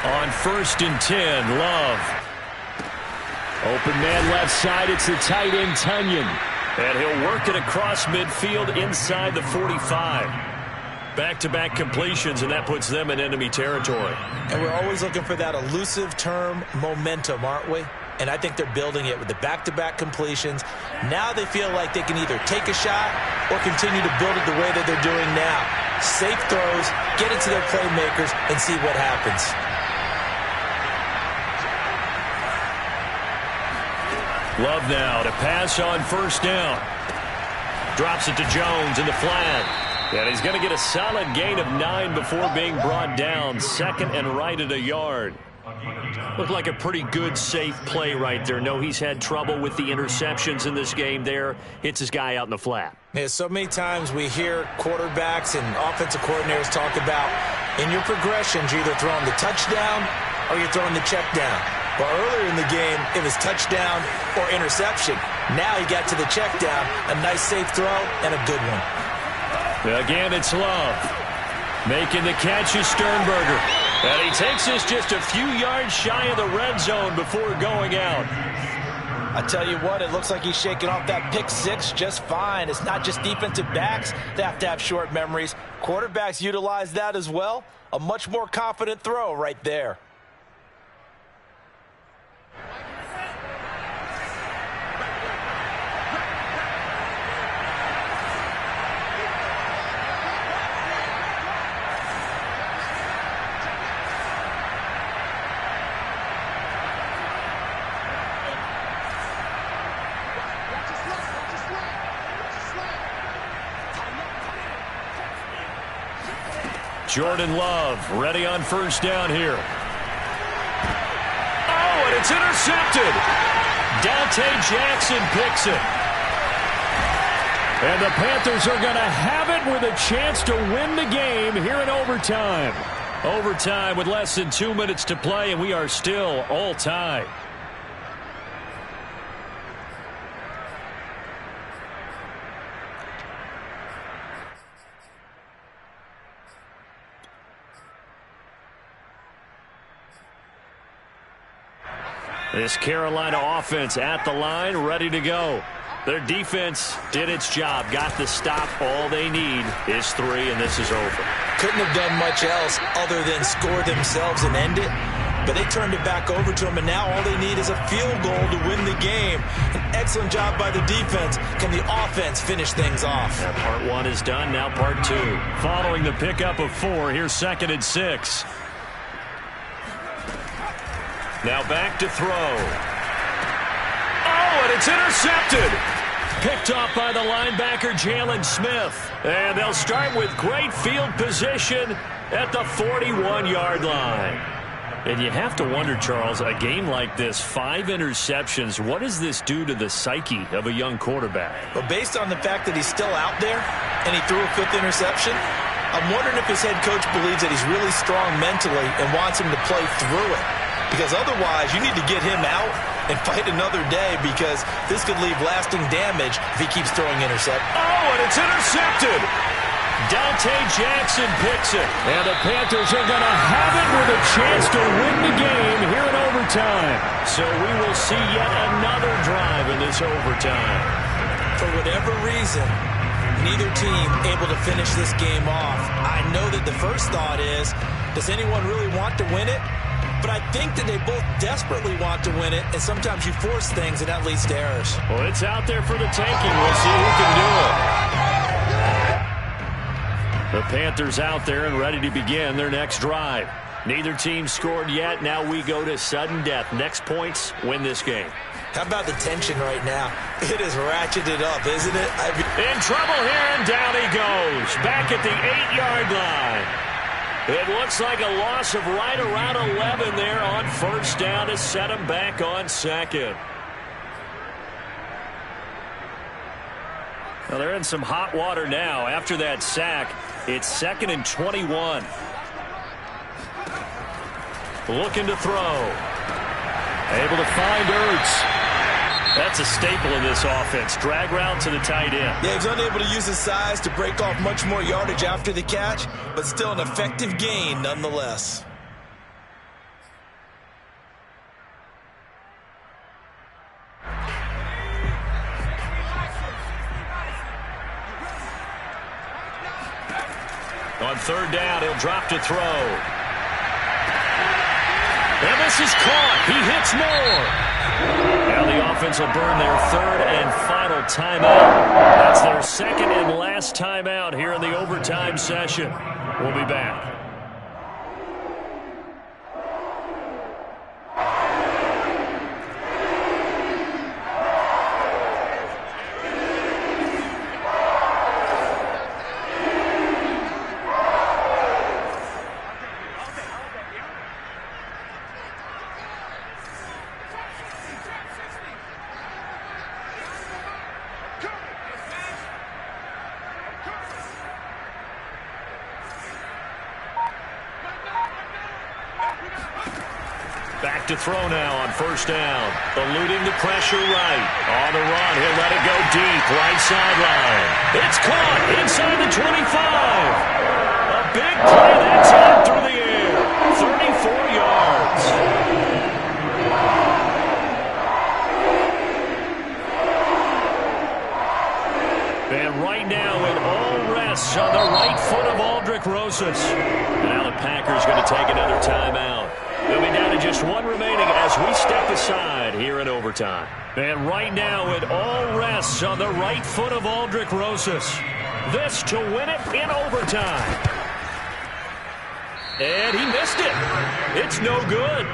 On 1st and 10, Love. Open man left side. It's the tight end, Tunyon. And he'll work it across midfield inside the 45. Back-to-back completions, and that puts them in enemy territory. And we're always looking for that elusive term, momentum, aren't we? And I think they're building it with the back-to-back completions. Now they feel like they can either take a shot or continue to build it the way that they're doing now. Safe throws, get it to their playmakers, and see what happens. Love now to pass on first down. Drops it to Jones in the flat. And he's going to get a solid gain of 9 before being brought down. Second and right at a yard. Looked like a pretty good, safe play right there. No, he's had trouble with the interceptions in this game there. Hits his guy out in the flat. Yeah, so many times we hear quarterbacks and offensive coordinators talk about in your progressions, you're either throwing the touchdown or you're throwing the check down. But earlier in the game, it was touchdown or interception. Now he got to the check down, a nice safe throw, and a good one. Again, it's Love. Making the catch is Sternberger. And he takes this just a few yards shy of the red zone before going out. I tell you what, it looks like he's shaking off that pick six just fine. It's not just defensive backs that have to have short memories. Quarterbacks utilize that as well. A much more confident throw right there. Jordan Love ready on first down here. Oh, and it's intercepted. Dante Jackson picks it. And the Panthers are going to have it with a chance to win the game here in overtime. Overtime with less than 2 minutes to play, and we are still all tied. This Carolina offense at the line, ready to go. Their defense did its job, got the stop. All they need is 3, and this is over. Couldn't have done much else other than score themselves and end it. But they turned it back over to them, and now all they need is a field goal to win the game. An excellent job by the defense. Can the offense finish things off? Now part 1 is done, now part 2. Following the pickup of 4, here's 2nd and 6. Now back to throw. Oh, and it's intercepted. Picked off by the linebacker, Jalen Smith. And they'll start with great field position at the 41-yard line. And you have to wonder, Charles, a game like this, 5 interceptions, what does this do to the psyche of a young quarterback? Well, based on the fact that he's still out there and he threw a 5th interception, I'm wondering if his head coach believes that he's really strong mentally and wants him to play through it. Because otherwise, you need to get him out and fight another day, because this could leave lasting damage if he keeps throwing interceptions. Oh, and it's intercepted. Dante Jackson picks it. And the Panthers are going to have it with a chance to win the game here in overtime. So we will see yet another drive in this overtime. For whatever reason, neither team able to finish this game off. I know that the first thought is, does anyone really want to win it? But I think that they both desperately want to win it, and sometimes you force things, and that leads to errors. Well, it's out there for the taking. We'll see who can do it. The Panthers out there and ready to begin their next drive. Neither team scored yet. Now we go to sudden death. Next points win this game. How about the tension right now? It is ratcheted up, isn't it? In trouble here, and down he goes. Back at the 8-yard line. It looks like a loss of right around 11 there on first down to set him back on 2nd. Well, they're in some hot water now. After that sack, it's 2nd and 21. Looking to throw. Able to find Ertz. That's a staple of this offense. Drag route to the tight end. Yeah, he's unable to use his size to break off much more yardage after the catch, but still an effective gain nonetheless. On third down, he'll drop to throw. And this is caught. He hits more. Now the offense will burn their third and final timeout. That's their second and last timeout here in the overtime session. We'll be back. Back to throw now on first down. Eluding the pressure right. On the run, he'll let it go deep. Right sideline. It's caught inside the 25. A big play that time through the air. 34 yards. And right now it all rests on the right foot of Aldrick Rosas. And now the Packers going to take another timeout. They'll be down to just one remaining as we step aside here in overtime. And right now it all rests on the right foot of Aldrick Rosas. This to win it in overtime. And he missed it. It's no good.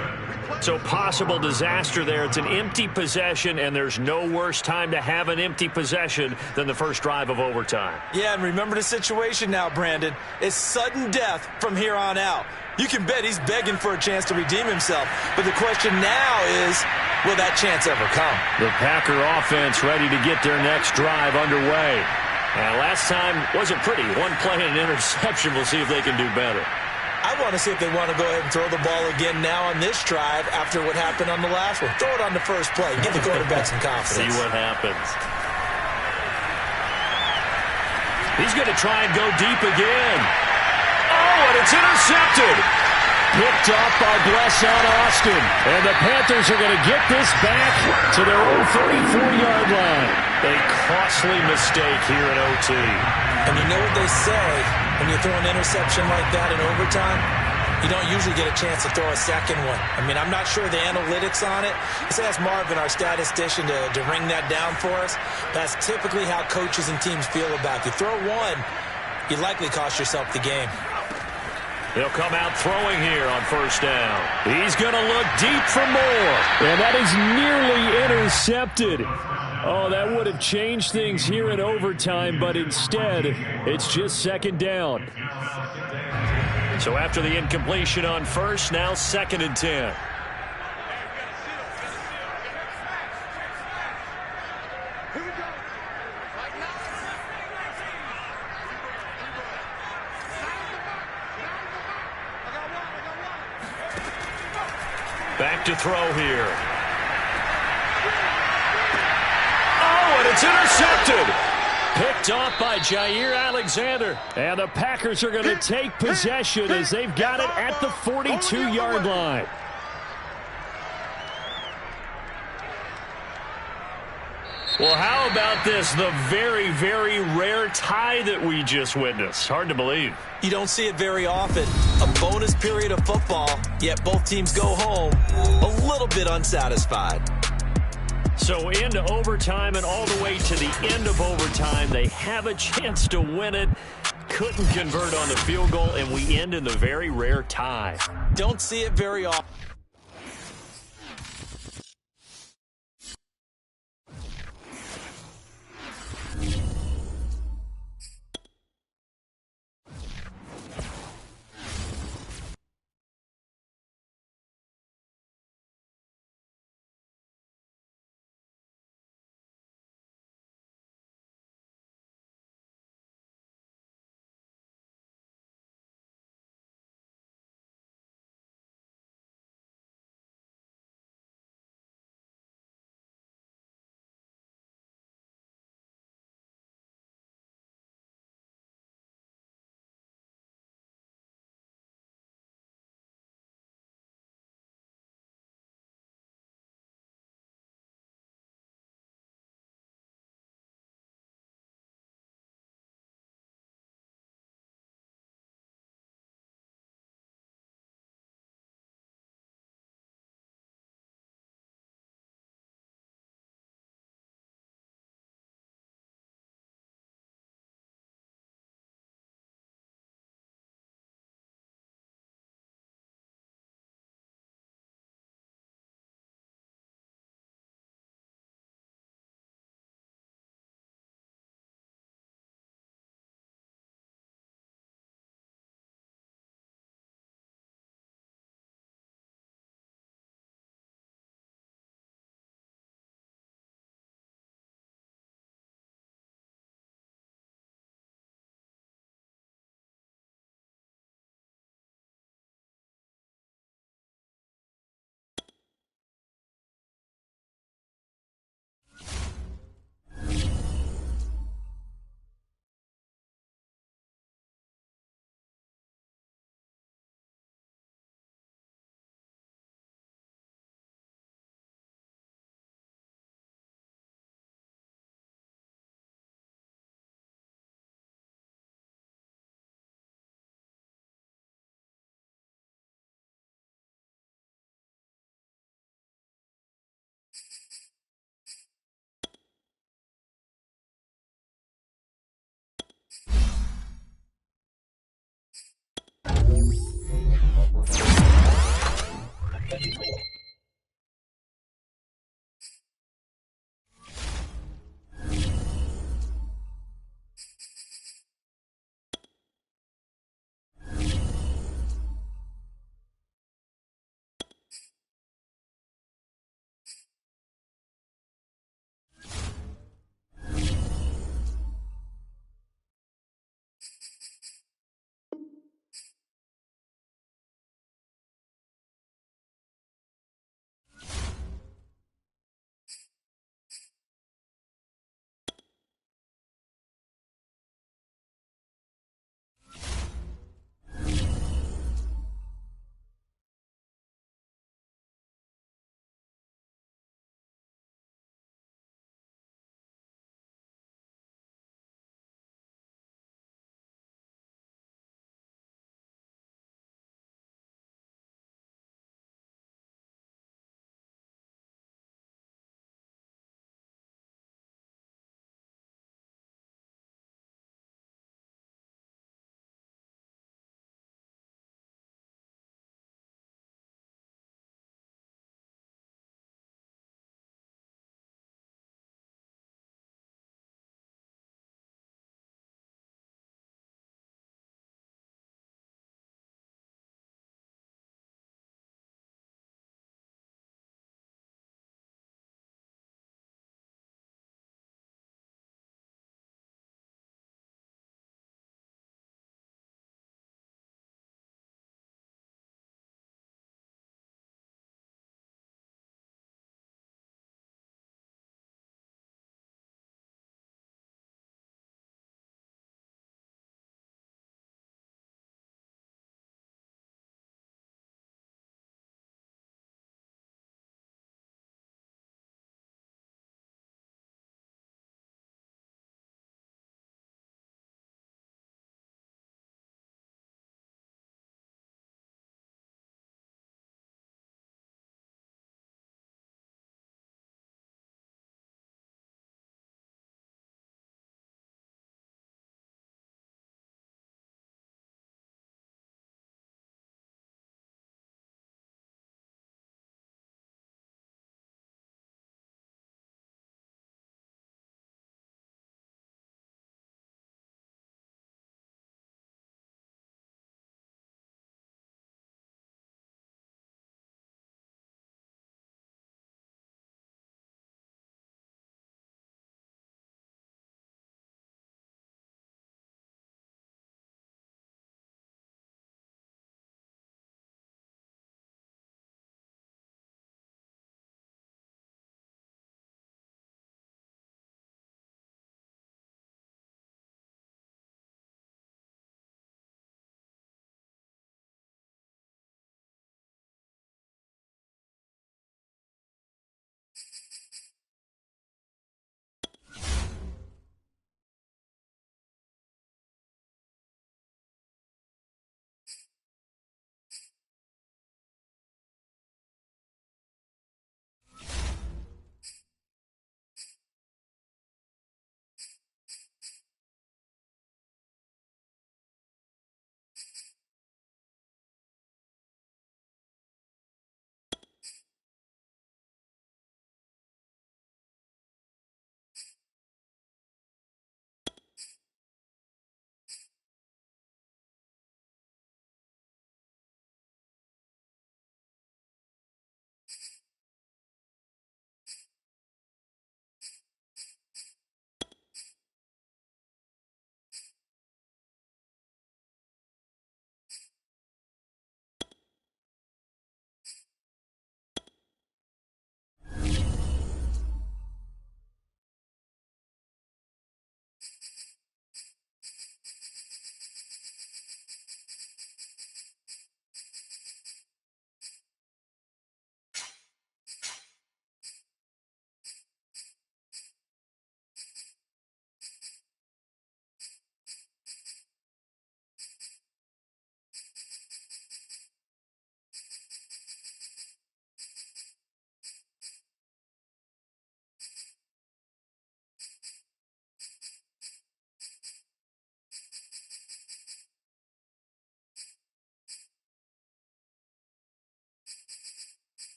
So possible disaster there. It's an empty possession, and there's no worse time to have an empty possession than the first drive of overtime. Yeah, and remember the situation now, Brandon. It's sudden death from here on out. You can bet he's begging for a chance to redeem himself. But the question now is, will that chance ever come? The Packer offense ready to get their next drive underway. And last time wasn't pretty. One play and an interception. We'll see if they can do better. I want to see if they want to go ahead and throw the ball again now on this drive after what happened on the last one. Throw it on the first play. Give the quarterback some confidence. See what happens. He's going to try and go deep again. Oh, and it's intercepted. Picked off by Blesson Austin. And the Panthers are going to get this back to their own 34-yard line. A costly mistake here in OT. And you know what they say, when you throw an interception like that in overtime, you don't usually get a chance to throw a second one. I mean, I'm not sure the analytics on it. Let's ask Marvin, our statistician, to ring that down for us. That's typically how coaches and teams feel about it. You throw one, you likely cost yourself the game. He'll come out throwing here on first down. He's going to look deep for more. And that is nearly intercepted. Oh, that would have changed things here in overtime, but instead, it's just second down. So after the incompletion on first, now second and 10. Back to throw here. Oh, and it's intercepted. Picked off by Jair Alexander. And the Packers are going to take possession as they've got it at the 42-yard line. Well, how about this? The very, very rare tie that we just witnessed. Hard to believe. You don't see it very often. A bonus period of football, yet both teams go home a little bit unsatisfied. So into overtime and all the way to the end of overtime, they have a chance to win it. Couldn't convert on the field goal, and we end in the very rare tie. Don't see it very often.